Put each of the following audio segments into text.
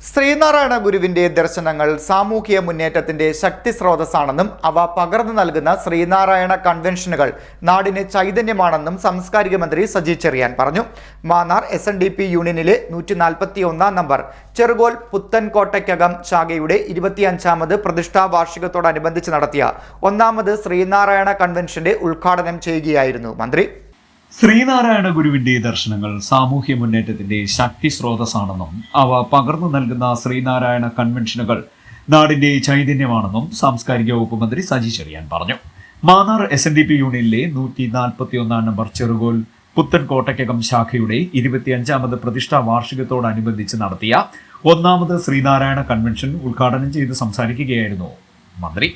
ശ്രീനാരായണ ഗുരുവിന്റെ ദർശനങ്ങൾ സാമൂഹിക മുന്നേറ്റത്തിന്റെ ശക്തി സ്രോതസ്സാണെന്നും അവ പകർന്നു നൽകുന്ന ശ്രീനാരായണ കൺവെൻഷനുകൾ നാടിന് ചൈതന്യമാണെന്നും സാംസ്കാരിക മന്ത്രി സജി ചെറിയാൻ പറഞ്ഞു. മാന്നാർ SNDP യൂണിയനിലെ 141 നമ്പർ ചെറുകോൽ പുത്തൻകോട്ടയ്ക്കകം ശാഖയുടെ 25ാമത് പ്രതിഷ്ഠാ വാർഷികത്തോടനുബന്ധിച്ച് നടത്തിയ 1ാമത് ശ്രീനാരായണ കൺവെൻഷന്റെ ഉദ്ഘാടനം ചെയ്യുകയായിരുന്നു മന്ത്രി. ശ്രീനാരായണ ഗുരുവിന്റെ ദർശനങ്ങൾ സാമൂഹ്യ മുന്നേറ്റത്തിന്റെ ശക്തി സ്രോതസ്സാണെന്നും അവ പകർന്നു നൽകുന്ന ശ്രീനാരായണ കൺവെൻഷനുകൾ നാടിന്റെ ചൈതന്യമാണെന്നും സാംസ്കാരിക വകുപ്പ് മന്ത്രി സജി ചെറിയാൻ പറഞ്ഞു. മാന്നാർ SNDP യൂണിയനിലെ 141 നമ്പർ ചെറുകോൽ പുത്തൻകോട്ടയ്ക്കകം ശാഖയുടെ 25ാമത് പ്രതിഷ്ഠാ വാർഷികത്തോടനുബന്ധിച്ച് നടത്തിയ 1ാമത് ശ്രീനാരായണ കൺവെൻഷൻ ഉദ്ഘാടനം ചെയ്ത് സംസാരിക്കുകയായിരുന്നു മന്ത്രി.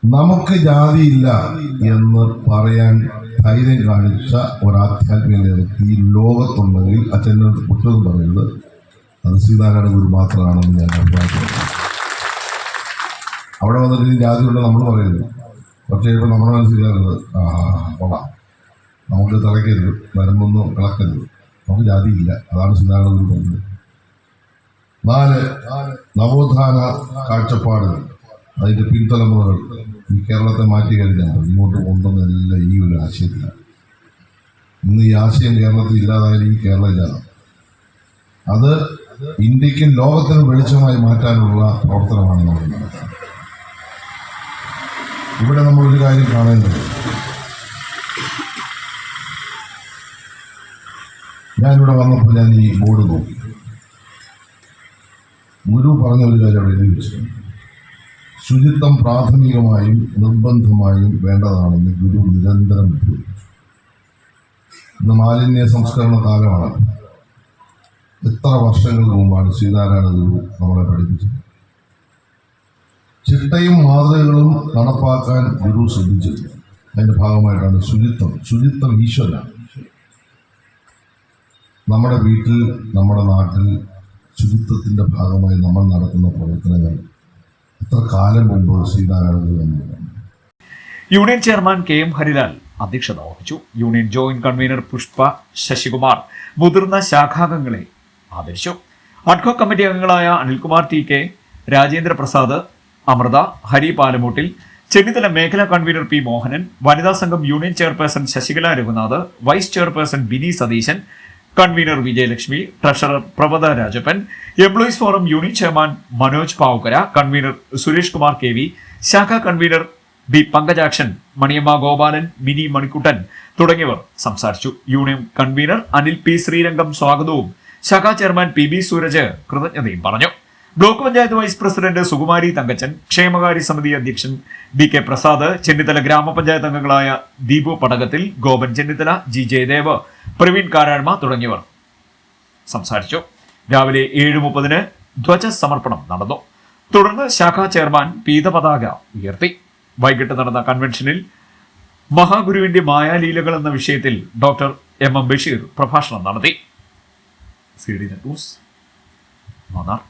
നമുക്ക് ജാതിയില്ല എന്ന് പറയാൻ ധൈര്യം കാണിച്ച ഒരാധ്യാത്മിക വ്യക്തി ഈ ലോകത്തുണ്ടെങ്കിൽ അച്ഛൻ്റെ കുറ്റം പറയുന്നത് അത് ശ്രീനാരായണ ഗുരു മാത്രമാണെന്ന് ഞാൻ അഭിപ്രായപ്പെടുന്നു. അവിടെ വന്നിട്ട് ഈ ജാതിയുള്ള നമ്മൾ പറയുന്നത്, പക്ഷേ ഇപ്പോൾ നമ്മുടെ മനസ്സിലാക്കുന്നത് കൊള്ളാം, നമുക്ക് തിളയ്ക്കരുത്, വരുമ്പൊന്നും ഇളക്കരുത്, നമുക്ക് ജാതിയില്ല, അതാണ് ശ്രീനാരായണ ഗുരു പറഞ്ഞത്. 4 നവോത്ഥാന കാഴ്ചപ്പാടുകൾ, അതിൻ്റെ പിൻതലമുറകൾ ഈ കേരളത്തെ മാറ്റി കഴിഞ്ഞാൽ ഇങ്ങോട്ട് കൊണ്ടുവന്നല്ല ഈ ഒരു ആശയത്തിലാണ്. ഇന്ന് ഈ ആശയം കേരളത്തിൽ ഇല്ലാതായാലും ഈ കേരളം ഇല്ലാതെ അത് ഇന്ത്യക്കും ലോകത്തിനും വെളിച്ചമായി മാറ്റാനുള്ള പ്രവർത്തനമാണ് നമ്മൾ നടത്തുന്നത്. ഇവിടെ നമ്മളൊരു കാര്യം കാണേണ്ടത്, ഞാനിവിടെ വന്നപ്പോൾ ഞാൻ ഈ ബോർഡ് നോക്കി, ഗുരു പറഞ്ഞ ഒരു കാര്യം അവിടെ എഴുതി വെച്ചു. ശുചിത്വം പ്രാഥമികമായും നിർബന്ധമായും വേണ്ടതാണെന്ന് ഗുരു നിരന്തരം ഉപയോഗിച്ചു. ഇന്ന് മാലിന്യ സംസ്കരണ കാലമാണ്. എത്ര വർഷങ്ങൾക്ക് മുമ്പാണ് ശ്രീനാരായണ ഗുരു നമ്മളെ പഠിപ്പിച്ചത്. ചിട്ടയും മാതൃകകളും നടപ്പാക്കാൻ ഗുരു ശ്രദ്ധിച്ചത്. അതിൻ്റെ ഭാഗമായിട്ടാണ് ശുചിത്വം ഈശ്വരനാണ്. നമ്മുടെ വീട്ടിൽ, നമ്മുടെ നാട്ടിൽ ശുചിത്വത്തിൻ്റെ ഭാഗമായി നമ്മൾ നടത്തുന്ന പ്രവർത്തനങ്ങൾ എത്ര കാലം മുമ്പ് Sreenarayana. Union chairman KM Harilal അധ്യക്ഷത വഹിച്ചു. Union joint convener Pushpa Sasikumar മുതിർന്ന ശാഖാംഗങ്ങളെ ആദരിച്ചു. അഡ്ഹോക് കമ്മിറ്റി അംഗങ്ങളായ അനിൽകുമാർ TK, രാജേന്ദ്ര പ്രസാദ്, അമൃത, ഹരി പാലമൂട്ടിൽ, ചെന്നിത്തല മേഖലാ കൺവീനർ P മോഹനൻ, വനിതാ സംഘം union chairperson Sasikala Raghunath, vice chairperson Bini Satheesan, convener Vijayalakshmi, treasurer Prabhatha Rajappan, employees forum unit chairman Manoj Pavukkara, convener Suresh Kumar KV, ശാഖാ കൺവീനർ B പങ്കജാക്ഷൻ, മണിയമ്മ ഗോപാലൻ, മിനി മണിക്കുട്ടൻ തുടങ്ങിയവർ സംസാരിച്ചു. Union convener Anil P Sreerangam സ്വാഗതവും ശാഖാ ചെയർമാൻ PB സൂരജ് കൃതജ്ഞതയും പറഞ്ഞു. Block panchayat vice president Sukumari Thankachan, ക്ഷേമകാര്യ സമിതി അധ്യക്ഷൻ BK പ്രസാദ്, ചെന്നിത്തല ഗ്രാമപഞ്ചായത്ത് അംഗങ്ങളായ ദീപു പടകത്തിൽ, ഗോപൻ ചെന്നിത്തല, G ജയദേവ്, പ്രവീൺ കാരാഴ്മ തുടങ്ങിയവർ സംസാരിച്ചു. രാവിലെ 7:30 ധ്വജ സമർപ്പണം നടന്നു. തുടർന്ന് ശാഖാ ചെയർമാൻ പീതപതാക ഉയർത്തി. വൈകിട്ട് നടന്ന കൺവെൻഷനിൽ മഹാഗുരുവിന്റെ മായാലീലകൾ എന്ന വിഷയത്തിൽ ഡോക്ടർ MM ബഷീർ പ്രഭാഷണം നടത്തി. CD news, Mannar.